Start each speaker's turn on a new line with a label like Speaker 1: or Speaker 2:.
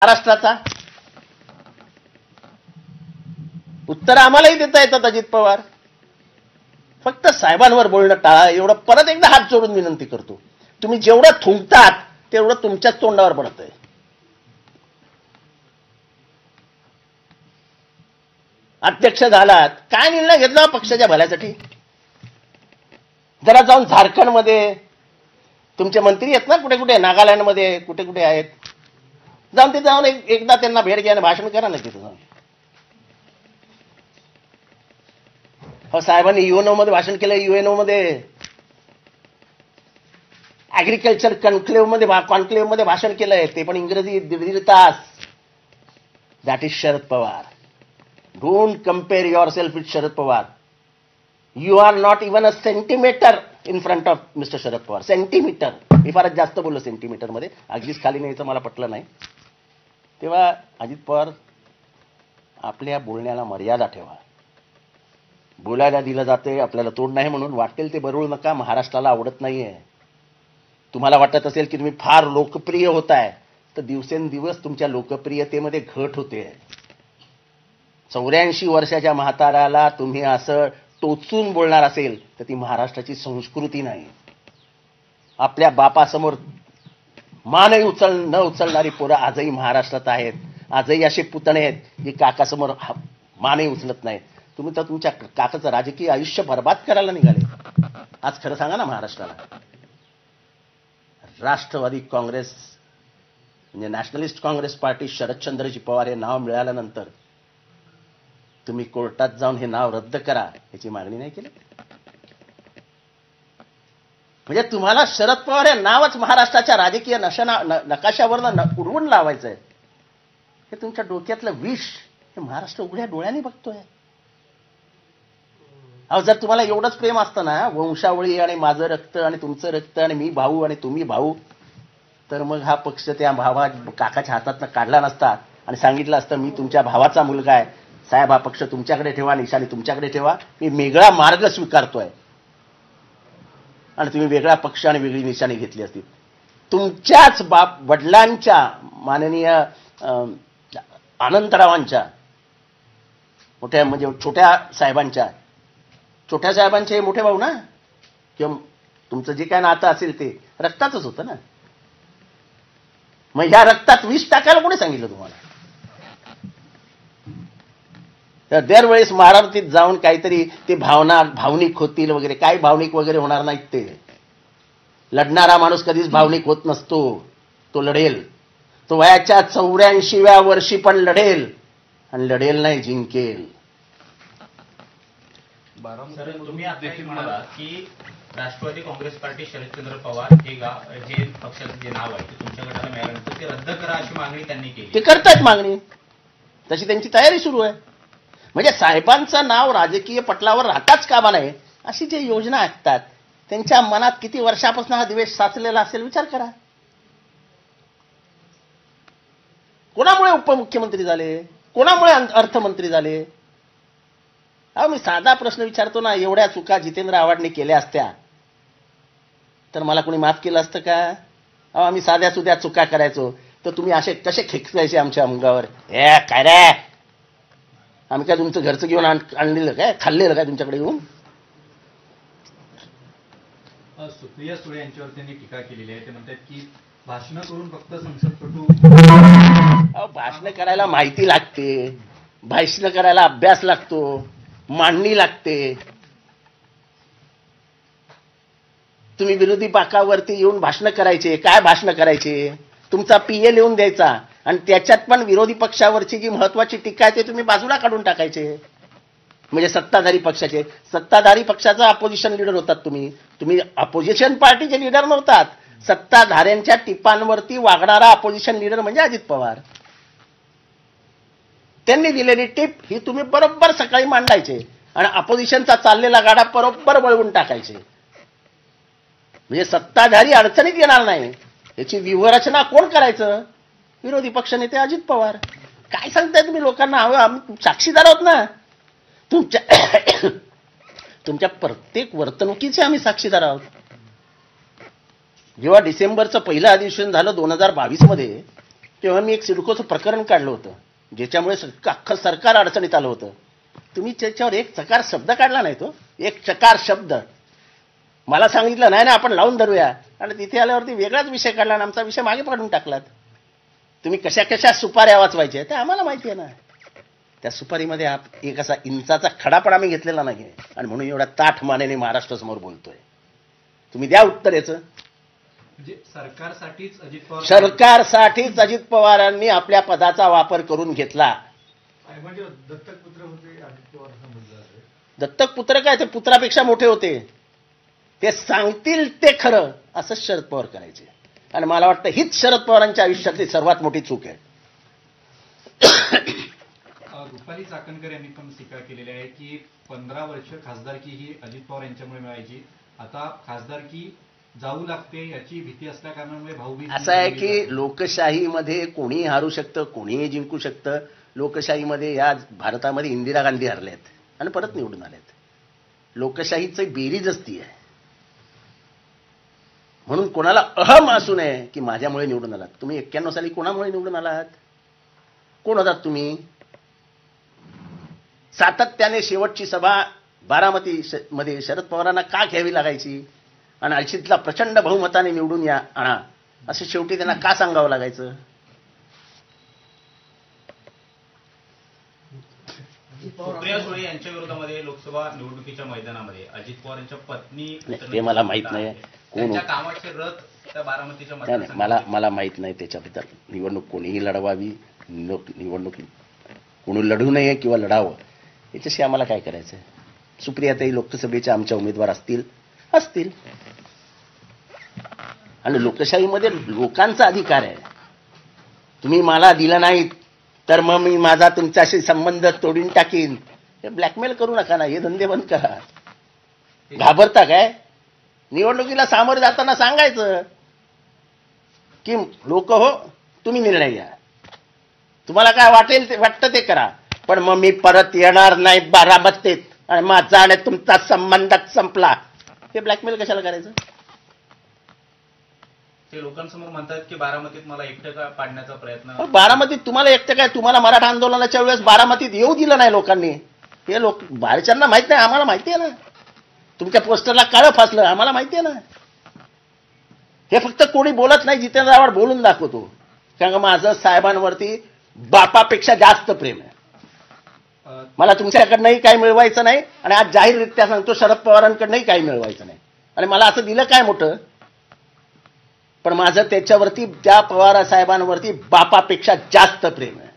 Speaker 1: महाराष्ट्राचा उत्तर आम्हालाही देता येतात अजित पवार. फक्त साहेबांवर बोलणं टाळा एवढं परत एकदा हात जोडून विनंती करतो. तुम्ही जेवढं थुंकतात तेवढं तुमच्याच तोंडावर पडतंय. अध्यक्ष झालात, काय निर्णय घेतला पक्षाच्या भल्यासाठी? जरा जाऊन झारखंडमध्ये तुमचे मंत्री आहेत ना, कुठे कुठे नागालँडमध्ये कुठे कुठे आहेत, जाऊन तिथे जाऊन एकदा त्यांना भेट घ्या आणि भाषण करा ना तिथे जाऊन. हो, साहेबांनी युएनओ मध्ये भाषण केलं. युएनओ मध्ये ऍग्रिकल्चर कॉन्क्लेव्ह मध्ये भाषण केलंय, ते पण इंग्रजी 1.5 तास. That is Sharad Pawar. Don't compare yourself with Sharad Pawar. You are not even a centimetre in front of mister Sharad Pawar. Centimetre, मी फारच जास्त बोललो सेंटीमीटर मध्ये, अगदीच खाली न्यायचं मला पटलं नाही. तेव्हा अजित पवार, आपल्या बोलण्याला मर्यादा ठेवा. बोलायला दिलं जाते, आपल्याला तोड नाही म्हणून वाटेल ते बरळू नका. महाराष्ट्राला आवडत नाहीये. तुम्हाला वाटत असेल की तुम्ही फार लोकप्रिय होताय, तर दिवसेंदिवस तुमच्या लोकप्रियतेमध्ये घट होते. 84 वर्षाच्या म्हाताऱ्याला तुम्ही असं टोचून बोलणार असेल तर ती महाराष्ट्राची संस्कृती नाही. आपल्या बापासमोर मानही न उचलणारी पोरं आजही महाराष्ट्रात आहेत. आजही असे पुतणे आहेत की काकासमोर मानही उचलत नाहीत. तुम्ही तर तुमच्या काकाचं राजकीय आयुष्य बर्बाद करायला निघाले. आज खरं सांगा ना महाराष्ट्राला. राष्ट्रवादी काँग्रेस म्हणजे नॅशनलिस्ट काँग्रेस पार्टी, शरदचंद्रजी पवार हे नाव मिळाल्यानंतर तुम्ही कोर्टात जाऊन हे नाव रद्द करा याची मागणी नाही केली. म्हणजे तुम्हाला शरद पवार हे नावच महाराष्ट्राच्या राजकीय नकाशावर उडवून लावायचंय. हे तुमच्या डोक्यातलं विष हे महाराष्ट्र उघड्या डोळ्यांनी बघतोय. अहो, जर तुम्हाला एवढंच प्रेम असतं ना, वंशावळी आणि माझं रक्त आणि तुमचं रक्त आणि मी भाऊ आणि तुम्ही भाऊ, तर मग हा पक्ष त्या काकाच्या हातातनं काढला नसता आणि सांगितलं असतं मी तुमच्या भावाचा मुलगा आहे, साहेब हा पक्ष तुमच्याकडे ठेवा, निशाणी तुमच्याकडे ठेवा, मी वेगळा मार्ग स्वीकारतोय. आणि तुम्ही वेगळा पक्ष आणि वेगळी निशाणी घेतली असती. तुमच्याच वडिलांच्या माननीय अनंतरावांच्या मोठ्या म्हणजे छोट्या साहेबांचे मोठे भाऊ ना, किंवा तुमचं जे काय नातं असेल ते रक्ताचंच होतं ना. मग ह्या रक्तात विष टाकायला कोणी सांगितलं तुम्हाला? तर दरवेळेस महाराष्ट्रात जाऊन काहीतरी ते भावनिक होतील वगैरे, काही भावनिक वगैरे होणार नाहीत. ते लढणारा माणूस कधीच भावनिक होत नसतो. तो लढेल. तो वयाच्या 84व्या वर्षी पण लढेल आणि लढेल नाही, जिंकेल.
Speaker 2: सर, तुम्ही देखील म्हणालात की राष्ट्रवादी काँग्रेस पार्टी शरदचंद्र पवार हे जे पक्षाचं जे नाव आहे ते तुमच्या गटाला मिळाल्यानंतर ते रद्द करा अशी मागणी त्यांनी केली.
Speaker 1: ते करतायत मागणी, तशी त्यांची तयारी सुरू आहे. म्हणजे साहेबांचं नाव राजकीय पटलावर राहताच कामा नये अशी जे योजना असतात, त्यांच्या मनात किती वर्षापासून हा द्वेष साचलेला असेल विचार करा. कोणामुळे उपमुख्यमंत्री झाले, कोणामुळे अर्थमंत्री झाले? अहो, मी साधा प्रश्न विचारतो ना. एवढ्या चुका जितेंद्र आव्हाडने केल्या असत्या तर मला कोणी माफ केलं असतं का? अहो, आम्ही साध्या सुध्या चुका करायचो तर तुम्ही असे कसे खेचायचे आमच्या अंगावर? काय रे, आम्ही काय तुमचं घरचं घेऊन आणलेलं काय, खाल्लेलं काय तुमच्याकडे येऊन?
Speaker 3: सुप्रिया सुळे यांच्यावर त्यांनी टीका केलेली आहे. ते म्हणतात की भाषण करून फक्त संसदपटू.
Speaker 1: अहो, भाषण करायला माहिती लागते, भाषण करायला अभ्यास लागतो, मांडणी लागते. तुम्ही विरोधी बाकावरती येऊन भाषण करायचे. काय भाषण करायचे? तुमचा पीए लिहून द्यायचा आणि त्याच्यात पण विरोधी पक्षावरची जी महत्वाची टीका आहे ते तुम्ही बाजूला काढून टाकायचे. म्हणजे सत्ताधारी पक्षाचा अपोजिशन लीडर होतात तुम्ही अपोजिशन पार्टीचे लीडर नव्हतात. सत्ताधाऱ्यांच्या टिपांवरती वागणारा अपोजिशन लीडर म्हणजे अजित पवार. त्यांनी दिलेली टिप ही तुम्ही बरोबर सकाळी मांडायचे आणि अपोजिशनचा चाललेला गाडा बरोबर वळवून टाकायचे. म्हणजे सत्ताधारी अडचणीत येणार नाही याची व्यूहरचना कोण करायचं? विरोधी पक्षनेते अजित पवार. काय सांगताय तुम्ही लोकांना? आम्ही साक्षीदार आहोत ना तुमच्या प्रत्येक वर्तणुकीचे आम्ही साक्षीदार आहोत. जेव्हा डिसेंबरचं पहिलं अधिवेशन झालं 2022 मध्ये, तेव्हा मी एक सिडकोचं प्रकरण काढलं होतं, ज्याच्यामुळे अख्खं सरकार अडचणीत आलं होतं. तुम्ही त्याच्यावर एक चकार शब्द काढला नाही. तो एक चकार शब्द मला सांगितलं नाही ना, आपण लावून धरूया, आणि तिथे आल्यावरती वेगळाच विषय काढला आणि आमचा विषय मागे काढून टाकलात. तुम्ही कशा कशा सुपाऱ्या वाचवायच्या ते आम्हाला माहिती आहे ना. त्या सुपारीमध्ये एक असा इंचाचा खडा पण आम्ही घेतलेला नाही, आणि म्हणून एवढ्या ताठ मानेने महाराष्ट्रासमोर बोलतोय. तुम्ही द्या उत्तर याचं.
Speaker 3: म्हणजे सरकारसाठीच अजित पवार
Speaker 1: सरकारसाठीच अजित पवारांनी आपल्या पदाचा वापर करून घेतला.
Speaker 3: म्हणजे दत्तक पुत्र होते अजित पवार असं म्हटलं जातं.
Speaker 1: दत्तक पुत्र काय, ते पुत्रापेक्षा मोठे होते. ते सांगतील ते खरं असं शरद पवार करायचे, आणि मला वाटतं हीच शरद पवारांच्या आयुष्यातली सर्वात मोठी चूक आहे.
Speaker 3: रुपाली चाकणकर यांनी पण टीका केलेली आहे की 15 वर्ष खासदारकी ही अजित पवार यांच्यामुळे मिळायची, आता खासदारकी जाऊ लागते याची भीती असल्या कारणामुळे भाऊबीज.
Speaker 1: असं आहे की लोकशाहीमध्ये कोणीही हारू शकतं, कोणीही जिंकू शकतं. लोकशाहीमध्ये या भारतामध्ये इंदिरा गांधी हरल्यात आणि परत निवडून आल्यात. लोकशाहीची बेरीज असती आहे. म्हणून कोणाला अहम असू नये की माझ्यामुळे निवडून आलात. तुम्ही 91 साली कोणामुळे निवडून आलात? कोण होतात तुम्ही? सातत्याने शेवटची सभा बारामती मध्ये शरद पवारांना का घ्यावी लागायची, आणि अशीतला प्रचंड बहुमताने निवडून या आणा असं शेवटी त्यांना का सांगावं लागायचं?
Speaker 2: सुप्रिया सुळे यांच्या विरोधामध्ये लोकसभा निवडणुकीच्या मैदानामध्ये अजित पवार यांच्या पत्नी
Speaker 1: ते मला माहित नाही कोण.
Speaker 2: त्यांच्या कामाचे रथ त्या बारामतीच्या
Speaker 1: नाही, मला माहित नाही त्याच्याबद्दल. निवडणूक कोणीही लढवावी, निवडणूक कोणी लढू नये किंवा लढावं याच्याशी आम्हाला काय करायचं? सुप्रियाताई लोकसभेच्या आमच्या उमेदवार असतील. आणि लोकशाहीमध्ये लोकांचा अधिकार आहे. तुम्ही मला दिलं नाहीत तर मग मी माझा तुमच्याशी संबंध तोडून टाकीन. हे ब्लॅकमेल करू नका ना, हे धंदे बंद करा. घाबरता काय? निवडणुकीला सामोरे जाताना सांगायचं की लोक हो, तुम्ही निर्णय घ्या, तुम्हाला काय वाटतं ते करा, पण मग मी परत येणार नाही बारामतीत आणि माझा आणि तुमचा संबंध संपला. हे ब्लॅकमेल कशाला करायचं?
Speaker 2: ते लोकांसमोर म्हणतात की बारामतीत मला एकटं पाडण्याचा प्रयत्न.
Speaker 1: बारामतीत तुम्हाला एकटं काय? तुम्हाला मराठा आंदोलनाच्या वेळेस बारामतीत येऊ दिलं नाही लोकांनी. हे लोक बाहेरच्यांना माहित नाही, आम्हाला माहिती आहे ना. तुमच्या पोस्टरला काळं फासलं, आम्हाला माहिती आहे ना. हे फक्त कोणी बोलत नाही, जितेंद्र आव्हाड बोलून दाखवतो. कारण माझं साहेबांवरती बापापेक्षा जास्त प्रेम आहे. मला तुमच्याकडनंही काही मिळवायचं नाही, आणि आज जाहीररित्या सांगतो शरद पवारांकडनंही काही मिळवायचं नाही. आणि मला असं दिलं काय मोठं, पण माझं त्याच्यावरती त्या पवार साहेबांवरती बापापेक्षा जास्त प्रेम आहे.